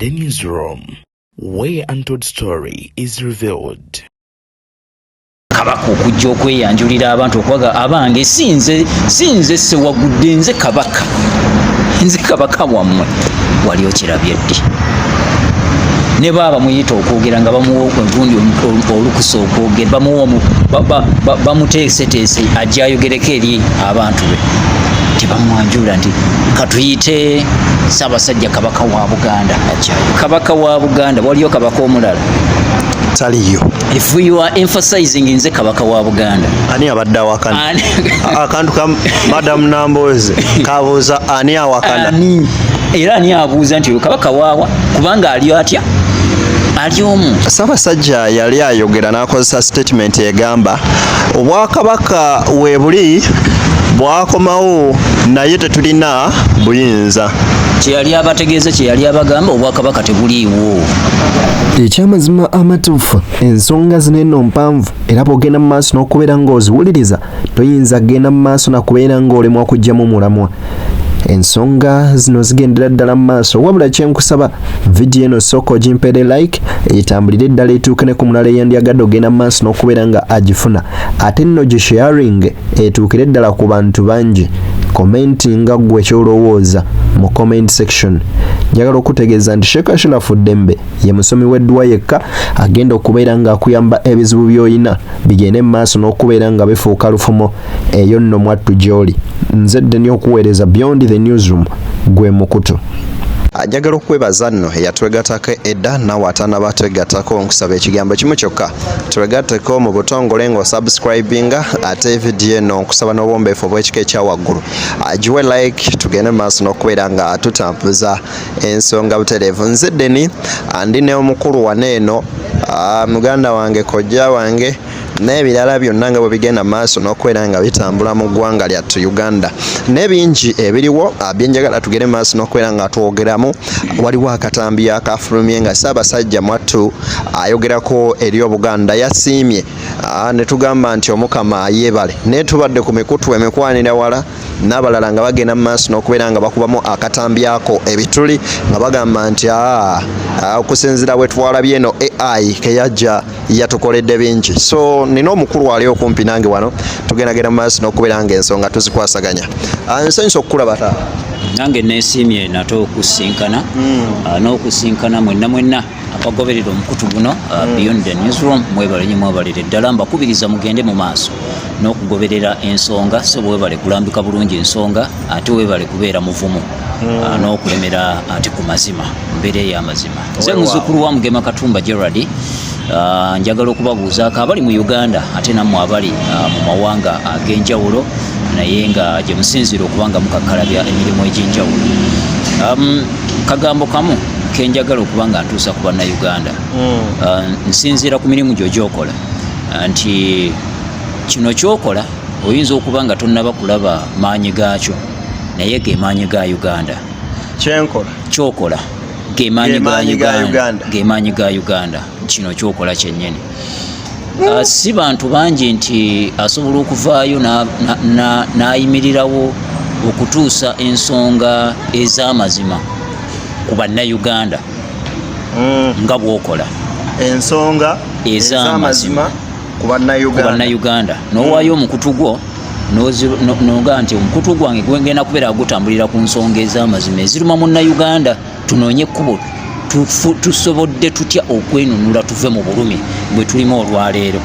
The Newsroom, where untold story is revealed. Kabaka okujja okweyanjulira abantu okwaga abange sinze sewagudde nze kabaka wammwe wali okirabye ddi ne baba muyita okwogera nga bamuwa envundi olukusa okwogera bamuwa bamuteeseteese ajja ayogereko eri abantu be tebamwanjula nti katuyite Ssaabasajja kabaka wa Buganda ajjayo kabaka wa Buganda waliyo kabaka omulala taliyo. If you are emphasizing nze kabaka wa Buganda ani abadde awakana akantu ka Madam Namboze kabuuza ani awakana era ani abuuza nti kabaka waawa kubanga ali atya ali omu. Ssaabasajja yali ayogera n'akozesa statement egamba obwakabaka weebuli bwakomawo naye tetulina buyinza. Kyeyali abategeeza kyeyali abagamba obwakabaka tebuliiwo. Ekyamazima amatuufu ensonga zino eno mpanvu era bw'ogenda mu maaso n'okubeera ng'oziwuliriza toyinza kgenda mu maaso nakubeera ng'olemwa kugyamu mulamwa. Ensonga zino zigendera ddala mu maaso wabula kyenkusaba vidiyo eno sooka ogimpeere like etambulire eddala etuuke ne ku mulala eyandyagadde ogenda mu maaso n'okubeera nga agifuna ate nno gisharing etuukire ddala ku bantu bangi. Commentinga gwe kyolowooza mu comment section. Njagala okutegeeza nti Sheikh Ashrafu Dembe ye musomi w'edduwa yekka agenda okubeera nga akuyamba ebizibu by'oyina bigende mu maaso n'okubeera nga bifuuka lufumo eyo nno mwattu gy'oli. Nzedde nnyo okuweereza Beyond the Newsroom gwe mukutu. Njagala okwebaza nno eyatwegatako edda nawe atanaba batwegatako nkusaba ekigambo kimu kyokka twegateko mu butongole ng'osubscribinga ate vidiyo eno nkusaba n'obwombeefu obw'ekika ekya waggulu agiwe like tugende mu maaso n'okubeera nga tutambuza ensonga butereevu. Nzeddeni andi ne omukulu wano eno muganda wange kojja wange n'ebirala byonna nga bwe bigenda maaso n'okubeera nga bitambula mu ggwanga lyattu Uganda n'ebingi ebiriwo byenjagala tugere maaso n'okubeera nga twogeramu. Waliwo akatambi akafulumye nga Ssaabasajja mwattu ayogerako eri Obuganda yasiimye ne tugamba nti Omukama yeebale naye tubadde ku mikutu emikwanira wala n'abalala nga bagenda mu maaso n'okubeera nga bakubamu akatambi ako ebituli nga bagamba nti okusinziira bwe twalabye eno AI keyajja yatukoledde bingi. So nina omukulu ali okumpi nange wano tugendagenda mu maaso n'okubeera nga ensonga tuzikwasaganya. Nsanyusa okukulaba taata. Nange neesiimye nate okusinkana n'okusinkana mwenna abagoberera omukutu guno Beyond the Newsroom mwebalire ddala mbakubiriza mugende mu maaso n'okugoberera ensonga so bwebale kulambika bulungi ensonga ate webale kubeera muvumu n'okulemera ate ku mazima mbeera ey'amazima. Nze muzzukulu wa Mugema Katumba Gerald njagala okubabuuzaako abali mu Uganda ate nammwe abali mu mawanga ag'enjawulo naye nga gye musinzira okuba nga mukakkalabya emirimu egy'enjawulo. Kagambo kamu kenjagala okuba nga ntuusa ku bannayuganda nsinziira ku mirimu gyo gy'okola nti kino kyokola oyinza okuba nga tonnaba kulaba maanyi gaakyo naye ge maanyi ga Uganda. Kyokola ge maanyi ga Uganda kino kyokola kyennyini. Si bantu bangi nti asobola okuvaayo n'ayimirirawo okutuusa ensonga ez'amazima ku bannayuganda nga bw'okola ensonga ez'amazima ku bannayuganda n'owaayo omukutu gwo noga nti omukutu gwange gwengenda kubeera gutambulira ku nsonga ez'amazima eziruma munnayuganda tunoonye ekkubo tusobodde tutya okwenunula tuve mu bulumi bwe tulimu olwaleero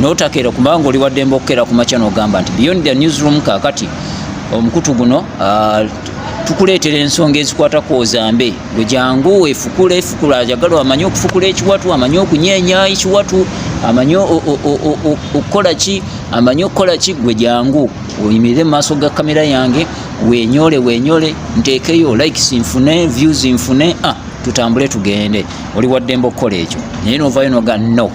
n'otakeera kubanga oli waddembe okukeera ku makya n'ogamba nti Beyond the Newsroom kaakati omukutu guno tukuleetera ensonga ezikwata ku Ozambe gwe jangu weefukula ajagala amanye okufukula ekiwatu amanye okunyeenya ekiwatu amanye okukola ki amanye okukola ki gwe jangu oyimirire mu maaso ga kamera yange weenyole nteekeyo likes nfune views nfune tutambule tugende. Oli waddembe okukola ekyo naye n'ovaayo noga no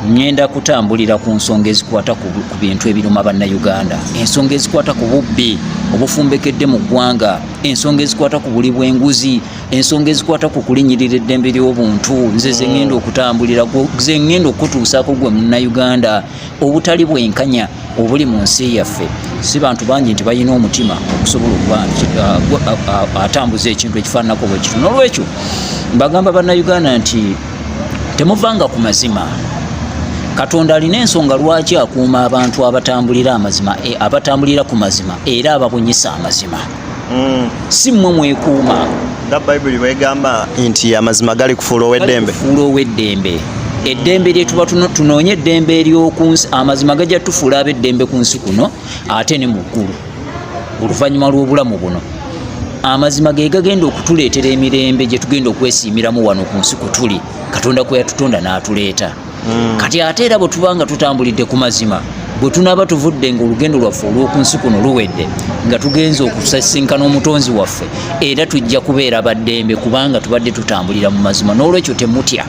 ngenda kutambulira ku nsonga ezikwata ku bintu ebiruma bannayuganda, ensonga ezikwata ku bubbi obufumbekedde mu ggwanga, ensonga ezikwata ku buli bw'enguzi, ensonga ezikwata ku kulinyirira eddembe ly'obuntu. Nze ze ngenda okutambulira ze ngenda okutuusaako gwe munnayuganda obutali bwenkanya obuli mu nsi yaffe si bantu bangi nti balina omutima okusobola okuba atambuza ekintu ekifaananako bwe kitu. N'olwekyo mbagamba bannayuganda nti temuvanga ku mazima. Katonda alina ensonga lwaki akuuma abantu abatambulira amazima, abatambulira ku mazima era ababunyisa amazima. Si mmwe mwekuuma. Nga Bayibuli bwegamba nti amazima gali kufuula ow'eddembe. Kufuula ow'eddembe. Eddembe lye tuba tunoonye eddembe ery'oku nsi, amazima gajja tufuula ab'eddembe ku nsi kuno ate ne mu ggulu oluvannyuma lw'obulamu buno. Amazima ge gagenda okutuleetera emirembe gye tugenda okwesiimiramu wano ku nsi ku tuli, Katonda kwe yatutonda n'atuleeta. Kati ate era bwe tuba nga tutambulidde ku mazima, bwe tunaaba tuvudde ng'olugendo lwaffe olw'oku nsi kuno luwedde nga tugenza okusisinkana omutonzi waffe, era tujja kubeera baddembe kubanga tubadde tutambulira mu mazima. N'olwekyo temutya.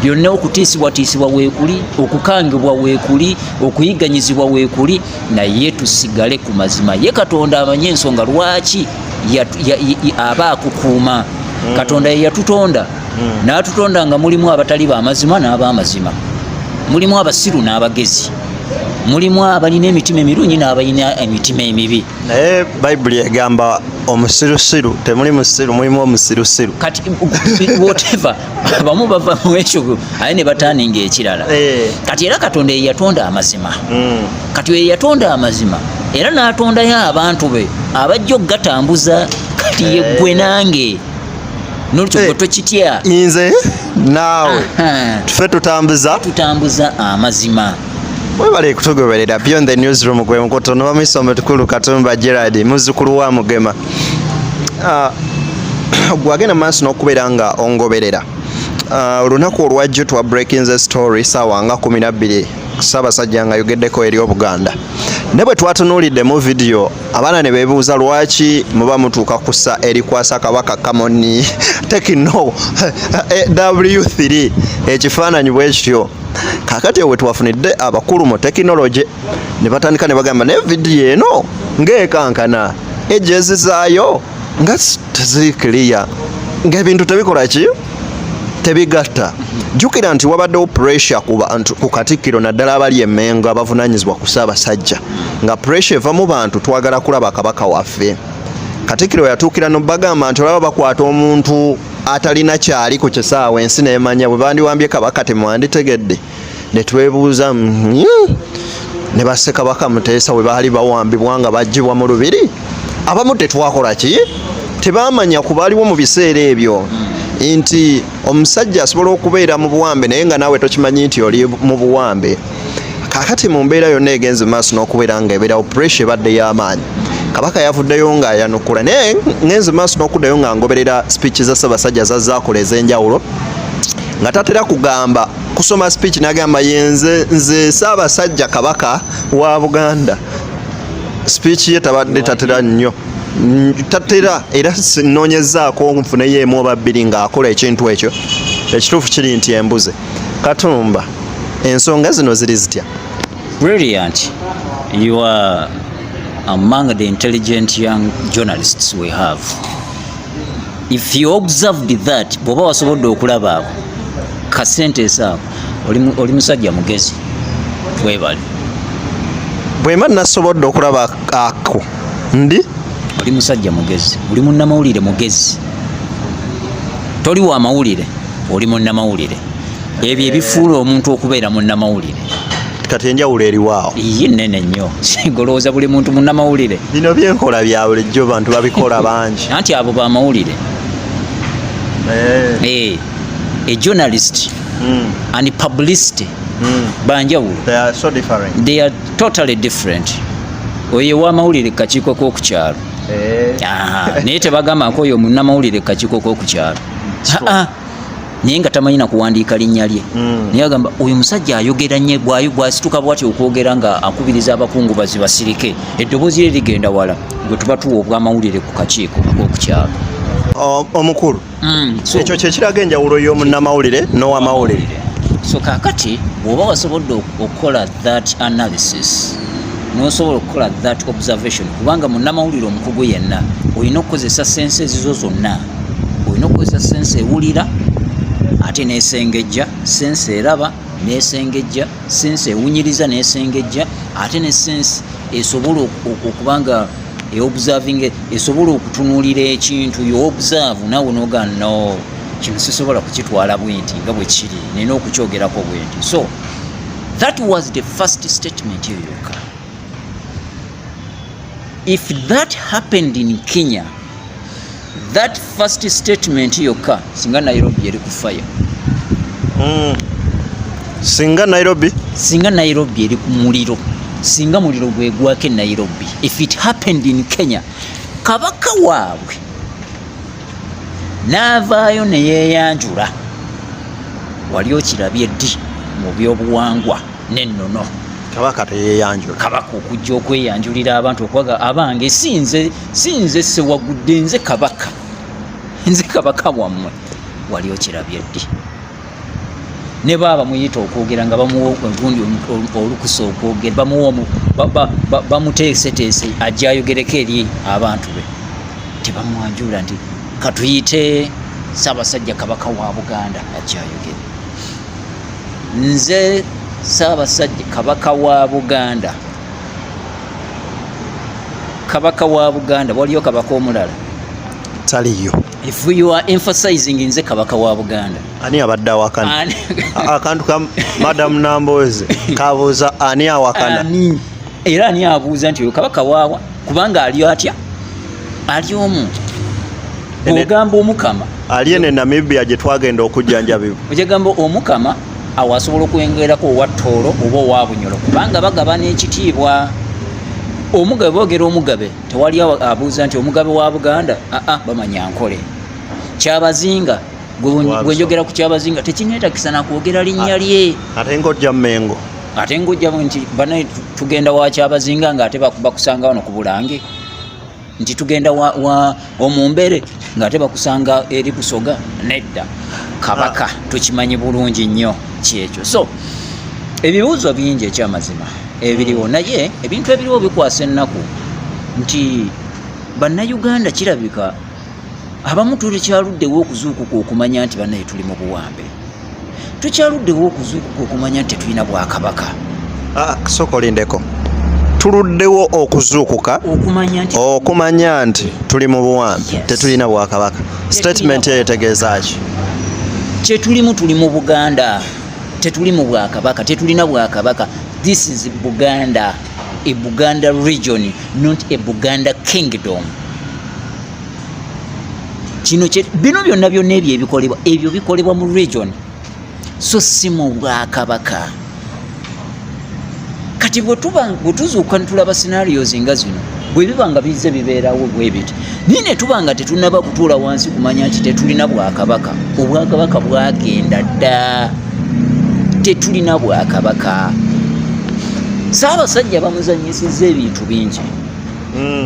Byonna okutiisibwatiisibwa weekuli, okukangibwa weekuli, okuyigganyizibwa weekuli, naye tusigale ku mazima. Ye Katonda amanye ensonga lwaki aba akukuuma. Katonda ye yatutonda n'atutonda nga mulimu abatali b'amazima n'ab'amazima, mulimu abasiru n'abagezi, mulimu abalina emitima emirungi n'abalina emitima emibi. Naye Bayibuli egamba omusirusiru, temuli musiru, mulimu omusirusiru. Kati whatever abamu bava mu ekyo aye ne bataaninga ekirala. Kati era Katonda ye yatonda amazima. Kati ye yatonda amazima era n'atondayo abantu be abajja okugatambuza. Kati ye ggwe nange n'olukyo tokitya. Nze naawe tufe tutambuza amazima. Webale kutugoberera Beyond the Newsroom gwe mukotono wa Misomo Tukulu Katumba Gerard muzzukulu wa Mugema. Gwagenda maaso n'okubeera nga ongoberera olunaku olwajjo twa breaking the story saawa nga 12 Ssaabasajja nga yogeddeko eri Obuganda. Ne bwe twatunuulidde mu vidiyo abaana ne beebuuza lwaki muba mutuuka kussa erikwasa Kabaka Kamoni Tekino W3 ekifaananyi bwe kityo. Kakati we twafunidde abakulu mu tekinologi ne batandika ne bagamba ne vidiyo eno ng'ekankana ejezi zaayo nga teziri clear, ng'ebintu tebikola ki tebigatta. Jjukira nti wabaddewo pressure ku Katikkiro naddala abali e Mengo abavunaanyizibwa ku Ssaabasajja, nga pressure eva mu bantu twagala kulaba Kabaka waffe. Katikkiro yatuukira n'obagamba nti olaba bakwata omuntu atalina kyali ku kisaawa ensi n'emanya bwe bandiwambye Kabaka temwanditegedde. Ne twebuuza ne basse Kabaka Muteesa bwe baali bawambibwa nga baggyibwa mu lubiri, abamu tetwakola ki tebaamanya ku baaliwo mu biseera ebyo nti omusajja asobola okubeera mu buwambe naye nga naawe tokimanyi nti oli mu buwambe. Kakati mu mbeera yonna egenze maaso n'okubeera nga ebeerawo pressure ebadde y'amaanyi, Kabaka yavuddeyo ng'ayanukula naye ngenze maaso n'okuddayo nga ngoberera speech za Ssaabasajja zazzaakola ez'enjawulo nga tatera kugamba kusoma speech n'agamba nze Ssaabasajja Kabaka wa Buganda. Speech ye tabadde tatera nnyo, tatera era noonyezaako nfuneyo emu oba bbiri ng'akola ekintu ekyo. Ekituufu kiri nti embuze. Katumba, ensonga zino ziri zitya? Brilliant. You are among the intelligent young journalists we have. If you observed that, bw'oba wasobodde okulaba ako kasentence ako oli musajja mugezi. Twebale. Bwemba nasobodde okulaba ako ndi oli musajja mugezi, oli munnamawulire mugezi, toli wa mawulire, oli munnamawulire. Ebyo ebifuula omuntu okubeera munnamawulire. Kati enjawulo eriwaawo ye nnene nnyo. Singolowooza buli muntu munnamawulire. Bino byenkola bya bulijjo bantu babikola bangi anti abo bamawulire. A journalist and publicity banjawulo. They are so different. They are totally different. Oyo wamawulire kakiiko k'okukyalo. Naye tebagamba nkoyo munnamawulire kakiiko k'okukyalo. Naye nga tamanyi na kuwandiika linnya lye. Naye agamba oyo musajja ayogera nnyo bw'asituka bw'atyo okwogera nga akubiriza abakungubazi basirike, eddoboozi lye ligenda wala, gwe tuba tuwa obwamawulire ku kakiiko ak'okukyalo. Omukulu, ekyo kye kiraga enjawulo y'omunnamawulire n'owamawulire. So kakati bw'oba wasobodde okukola that analysis n'osobola okukola that observation, kubanga munnamawulire omukugu yenna olina okukozesa sense ezizo zonna. Olina okukozesa sense ewulira ate n'esengejja, sense eraba n'esengejja, sense ewunyiriza n'esengejja, ate ne sense esobola okubanga observing esobola okutunuulira ekintu you observe nawe noga no kino sisobola kukitwala bwenti nga bwe kiri nina okukyogerako bwenti. So that was the first statement yoyoka. If that happened in Kenya, that first statement yoka singa Nairobi eri kufaya. Singa Nairobi eri ku muliro, singa muliro gwegwake Nairobi. If it happened in Kenya, kabaka waabwe n'avaayo ne yeeyanjula. Wali okirabye ddi mu byobuwangwa n'ennono. Kabaka teyeeyanjula. Kabaka okujja okweyanjulira abantu okwaga abange sinze sewagudde nze kabaka. Nze kabaka wammwe. Wali okirabye ddi. Ne baba muyita okwogera nga bamuwa ogundi olukusa okwogera bamuwa bamuteeseteese ajja ayogereko eri abantu be. Tebamwanjula nti katuyite Ssaabasajja Kabaka wa Buganda ajja ayogere. Nze Ssaabasajja Kabaka wa Buganda. Kabaka wa Buganda waliyo kabaka omulala? Taliyo. If you are emphasizing nze kabaka wa Buganda. Ani abadde awakana? Akantu ka Madam Namboze kabuuza ani awakana? Ani era ani abuuza nti kabaka waawa kubanga ali atya? Ali omu. Ogamba omukama. Ali ene Namibia gye twagenda okujjanjabibwa. Ogamba omukama awasobola okwengerako owa Tooro oba owa Bunyoro kubanga bagabana ekitiibwa. Omugabe boogera omugabe tewali abuuza nti omugabe wa Buganda bamanya nkole. Kyabazinga gwe njogera ku Kyabazinga tekineetakisa na kwogera linnya lye. Ate ng'ojja Mmengo. Ate ng'ojja nti bana tugenda wa Kyabazinga ng'ate bakusanga wano ku Bulange. Nti tugenda wa Omumbere ng'ate bakusanga eri Busoga. Nedda. Kabaka tukimanyi bulungi nnyo kyekyo. So ebibuuzo bingi ekyamazima ebiriwo naye ebintu ebiriwo bikwasa ennaku nti bannayuganda kirabika abamu tulikyaluddewo okuzuukuka okumanya nti bannaye tuli mu buwambe. Tukyaluddewo okuzuukuka okumanya nti tetulina bwakabaka. Sokolindeko. Tuluddewo okuzuukuka okumanya nti tuli mu buwambe tetulina bwakabaka. Statement etegeeza ki? Kyetulimu tuli mu Buganda. Tetuli mu bwakabaka, tetulina bwakabaka. This is Buganda, a Buganda region, not a Buganda kingdom. Kino bino byonna byonna ebyo bikolebwa mu region, so si mu bwakabaka. Kati bwe tuzuuka tulaba scenarios nga zino bwe bibanga bize bibeerawo bwe biti nine tubanga tetunaba kutuula wansi kumanya nti tetulina bwakabaka. Obwakabaka bwagenda dda. Tetulina bwakabaka. Ssaabasajja bamuzanyisizza ebintu bingi.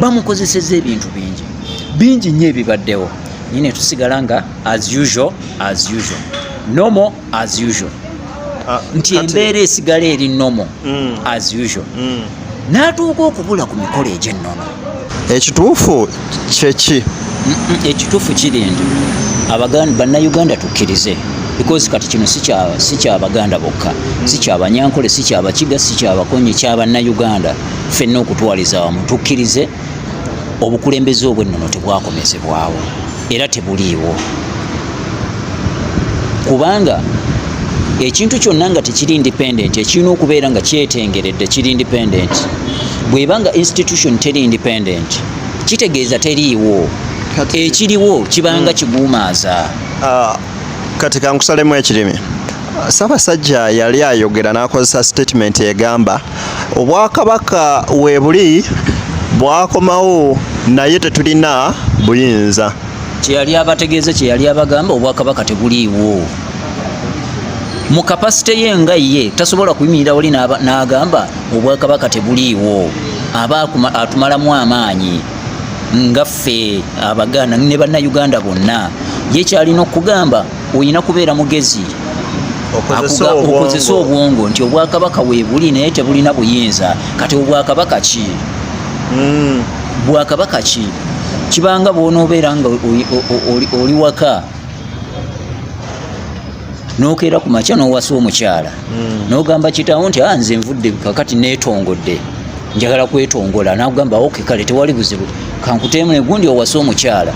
Bamukozesezza ebintu bingi nnyo ebibaddewo. Nyine tusigala nga as usual. Normal as usual. Nti embeera esigala eri normal as usual. N'atuuka okubula ku mikolo egy'ennono. Ekituufu kyeki? Ekituufu kiri nti bannayuganda tukkirize. Because kati kino si kya Baganda bokka, si kya Banyankole, si kya Bakiga, si kya Bakonye, kya Bannayuganda. Ffenna okutwaliza wamu tukkirize obukulembeze obw'ennono tebwakomezebwawo era tebuliiwo. Kubanga ekintu kyonna nga tekiri independent ekirina okubeera nga kyetengeredde kiri independent. Bw'ebanga institution teri independent kitegeeza teriiwo. Ekiriwo kibanga kiguumaaza. Kati kankusalemu ekirimi. Ssaabasajja yali ayogera n'akozesa statement egamba obwakabaka weebuli bwakomawo naye tetulina buyinza. Kyeyali abategeeza kyeyali abagamba obwakabaka tebuliiwo. Mu kapasite ye nga ye tasobola kuyimirira wali n'agamba obwakabaka tebuliiwo. Aba atumalamu amaanyi nga ffe Abaganda ne Bannayuganda bonna. Ye kyalina okugamba oyina kubeera mugezi okozesa obwongo nti obwakabaka weebuli naye tebulina buyinza. Kati obwakabaka ki? Bwakabaka ki? Kibanga bw'onoobeera nga oli waka n'okeera ku makya n'owasa omukyala n'ogamba kitaawo nti nze nvudde kakati neetongodde njagala kwetongola n'agamba okay kale tewali buzibu kankuteemu negundi owasa omukyala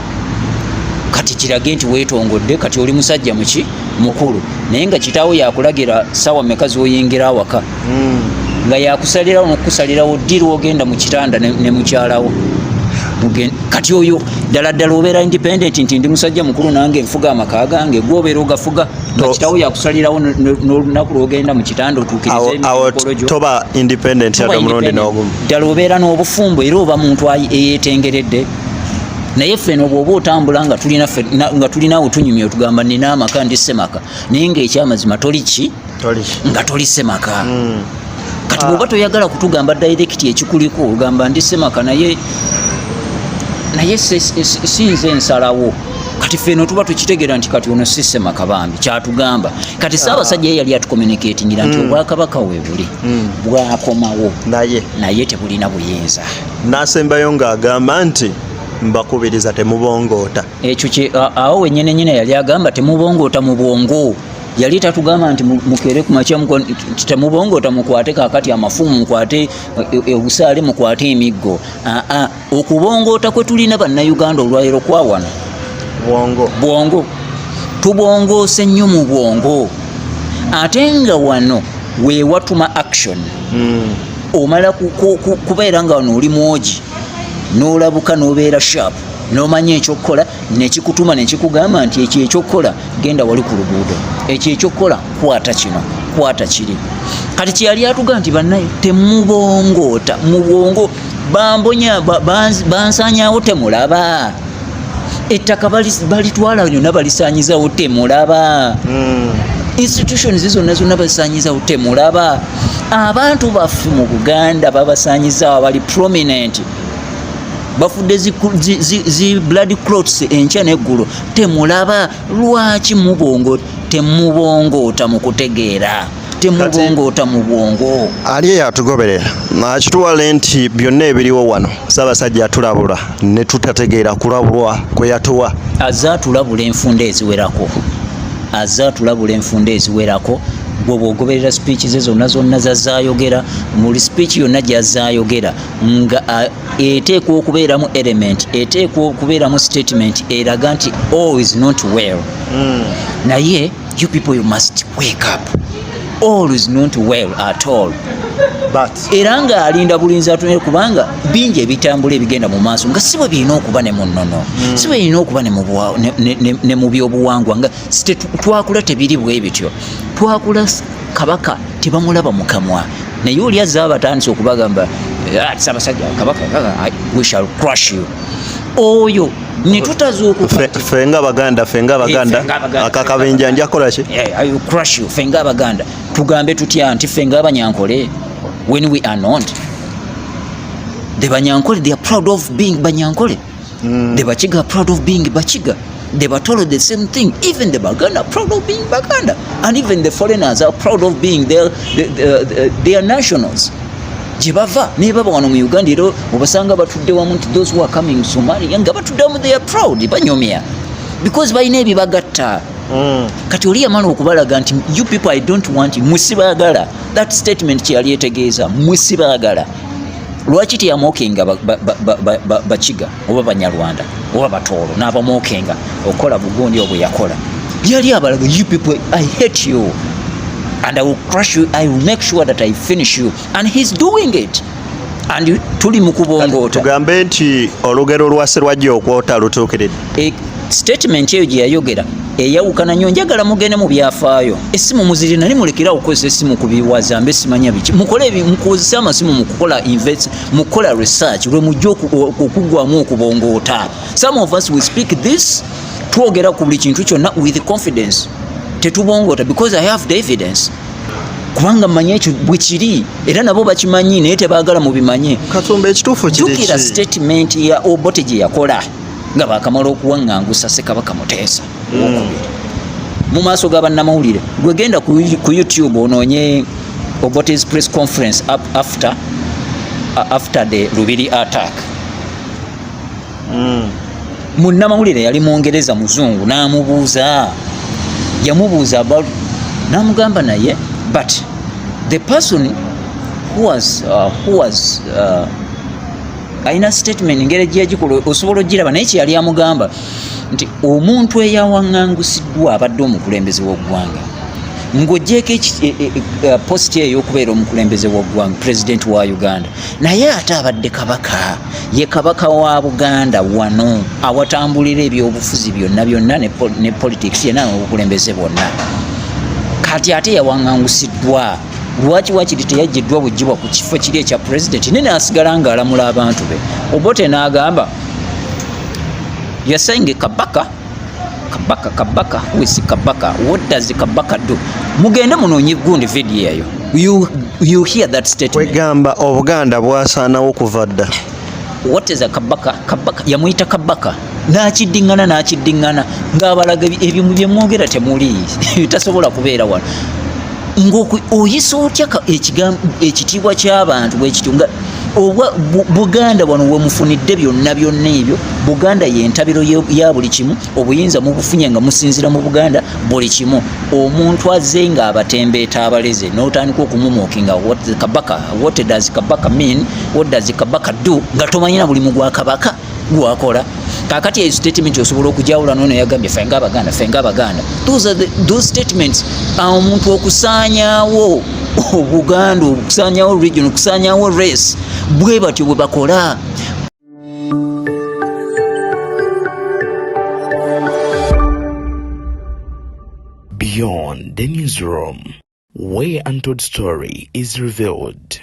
kati kirage nti weetongodde kati oli musajja muki mukulu naye nga kitaawo yakulagira sawa meka zoyingira awaka nga yakusalirawo nokusalirawo diri ogenda mu kitanda ne mukyalawo kati oyo ddala obeera independent nti ndi musajja mukulu nange nfuga amaka gange gwobeera ogafuga nga kitaawo yakusalirawo n'olunaku lwogenda mu kitanda otuukirize toba independent yadde omulundi n'ogumu ddala obeera n'obufumbo era oba muntu eyeetengeredde naye ffeno bw'oba otambula nga tulinawo tunyumya otugamba nina amaka ndi semaka naye ng'ekyamazima toliki nga toli semaka kati bw'oba toyagala kutugamba direct ekikuliko ogamba ndi semaka naye sinze nsalawo kati ffeno tuba tukitegeera nti kati ono si semaka bambi kyatugamba kati Ssaabasajja ye yali atucommunicatingira nti obwakabaka weebuli bwakomawo naye tebulina buyinza n'asembayo ng'agamba nti mbakubiriza temubongoota ekyo awo wennyine yali agamba temubongoota mu bwongo yali tatugamba nti mukere ku makya temubongoota mukwate kakati amafumu mukwate obusaale mukwate emiggo okubongoota kwe tulina bannayuganda olwaliro kwawana bwongo tubongoose nnyo mu bwongo ate nga wano weewatuma action omala kubeera nga wano oli mwogi n'olabuka n'obeera sharp n'omanya ekyokukola nekikutuma nekikugamba nti ekyo ekyokukola genda wali ku luguudo ekyo ekyokukola kwata kino kwata kiri kati kyeyali atuga nti bannaye temubongoota mu bwongo bambonya bansanyawo temulaba ettaka balitwala lyonna balisanyizawo temulaba institutions zonna bazisanyizawo temulaba abantu baffe mu Buganda babasanyizawo bali prominent bafudde zi blood clots enkya n'eggulu temulaba lwaki temubongoota mu kutegeera temubongoota mu bwongo ali yatugoberera akituwale nti byonna ebiriwo wano Ssaabasajja atulabula ne tutategeera kulabulwa kwe yatuwa azze atulabula enfunda eziwerako bw'oba ogoberera speech ze zonna zazaayogera buli speech yonna gyazaayogera nga eteekwa okubeeramu element eteekwa okubeeramu statement eraga nti all is not well naye you people you must wake up all is not well at all era nga alinda bulinzi atunere kubanga bingi ebitambula ebigenda mu maaso nga si bwe birina okuba ne mu nnono si bwe birina okuba ne mu byobuwangwa nga twakula tebiri bwe bityo twakula kabaka tebamulaba mu kamwa naye oli azze abatandise okubagamba Ssaabasajja kabaka we shall crush you oyo fenga abaganda akakabenja njakola ki crush you fenga abaganda tugambe tutya nti fenga abanyankole when we are not the Banyankole they are proud of being Banyankole the Bachiga are proud of being Bachiga the Batolo the same thing even the Baganda are proud of being Baganda and even the foreigners are proud of being their nationals jibava ne baba wano mu Uganda ero obasanga batudde wamu nti those who are coming Somalia nga batudde wamu they are proud banyomya because bayina ebibagatta kati oli yamala okubalaga nti you people I don't want you musibagala that statement kyeyali etegeeza musibagala lwaki teyamokenga Bachiga oba Banyarwanda oba Batoolo n'abamokenga okola bugundi obwe yakola yali abalaga you people I hate you and I will crush you I will make sure that I finish you and he's doing it and tuli mukubongoota tugambe nti olugero lwase lwajja okwota lutuukiridde statement eyo gye yayogera eyawukana nnyo njagala mugende mu byafaayo essimu muziri nali mulekera okukozesa essimu ku biwaza mbe simanya biki mukozesa amasimu mukukola research lwe mujja okuggwamu okubongoota some of us we speak this twogera ku buli kintu kyonna with confidence tetubongoota because I have the evidence kubanga mmanyi ekyo bwe kiri era nabo bakimanyi naye tebaagala mubimanye katumba ekituufu jjukira statement ya Obote gye yakola nga bakamala okuwaŋŋangusa Ssekabaka Muteesa mu maaso g'abannamawulire gwe genda ku YouTube onoonye Obote's press conference after the Lubiri attack munnamawulire yali Mwongereza muzungu yamubuuza about namugamba naye but the person who was alina statement ngeri gyegikola osobola ogiraba naye kyeyali amugamba nti omuntu eyawaŋŋangusiddwa abadde omukulembeze w'oggwanga ng'oggyeko posti eyo okubeera omukulembeze w'oggwanga pulezidenti wa Uganda naye ate abadde kabaka ye kabaka wa Buganda wano awatambulira ebyobufuzi byonna ne politics yenna n'obukulembeze bwonna kati ate yawaŋŋangusiddwa lwaki wakiri teyaggiddwa bugibwa ku kifo kiri ekya pulezidenti ne naasigala ng'alamula abantu be Obote n'agamba you're saying kabaka who is kabaka, what does kabaka do? Mugende munoonye gundi video eyo you hear that statement wegamba Obuganda bwasaanawo kuva dda what is a kabaka yamuyita kabaka n'akiddiŋŋana ng'abalaga ebyo byemwogera temuli tasobola kubeera wano ng'oyisa otya ekitiibwa ky'abantu bwekityo nga oba Buganda wano wemufunidde byonna ebyo Buganda yentabiro ya buli kimu obuyinza mubufunye nga musinzira mu Buganda buli kimu omuntu azze nga abatembeeta abaleze n'otandika okumumookinga what does kabaka mean, what does kabaka do nga tomanyina buli mugwa kabaka gwakola kakati eyo statement osobola okujawula nono yagambye fenga abaganda those statements omuntu okusaanyaawo Buganda okusaanyaawo region okusaanyaawo race bwe batyo bwe bakola. Beyond the newsroom, where untold story is revealed.